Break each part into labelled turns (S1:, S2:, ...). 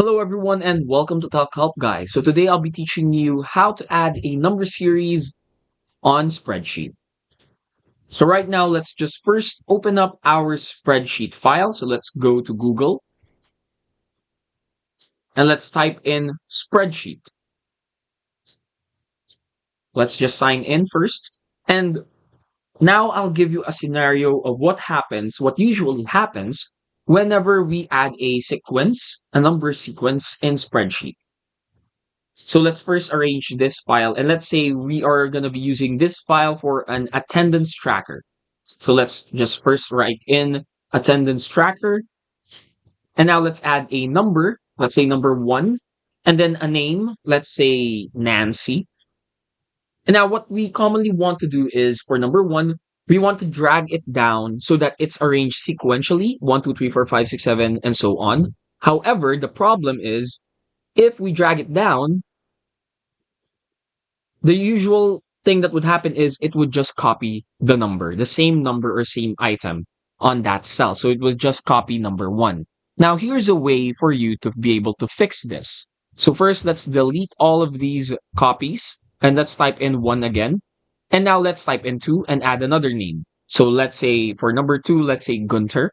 S1: Hello everyone and welcome to Talk Help Guys. So today I'll be teaching you how to add a number series on spreadsheet. So right now let's just first open up our spreadsheet file. So let's go to Google and let's type in spreadsheet. Let's just sign in first. And now I'll give you a scenario of what usually happens whenever we add a number sequence in spreadsheet. So let's first arrange this file and let's say we are going to be using this file for an attendance tracker. So let's just first write in attendance tracker. And now let's add a number, let's say number 1, and then a name, let's say Nancy. And now what we commonly want to do is for number 1, we want to drag it down so that it's arranged sequentially, 1, 2, 3, 4, 5, 6, 7, and so on. However, the problem is if we drag it down, the usual thing that would happen is it would just copy the same number or same item on that cell. So it would just copy number 1. Now here's a way for you to be able to fix this. So first, let's delete all of these copies and let's type in 1 again. And now let's type in 2 and add another name. So let's say for number 2, let's say Gunter.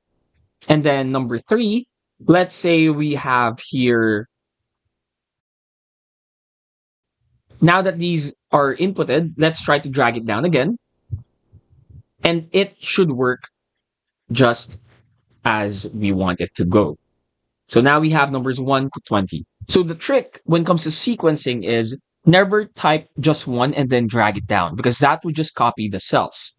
S1: And then number 3, let's say we have here. Now that these are inputted, let's try to drag it down again. And it should work just as we want it to go. So now we have numbers 1 to 20. So the trick when it comes to sequencing is never type just 1 and then drag it down because that would just copy the cells.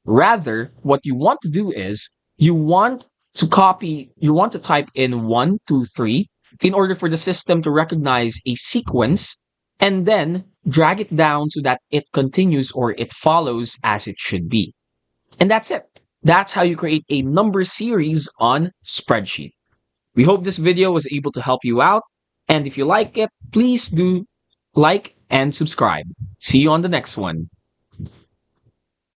S1: Rather, what you want to do is you want to type in 1, 2, 3 in order for the system to recognize a sequence and then drag it down so that it continues or it follows as it should be. And that's it. That's how you create a number series on spreadsheet. We hope this video was able to help you out. And if you like it, please do like and subscribe. See you on the next one.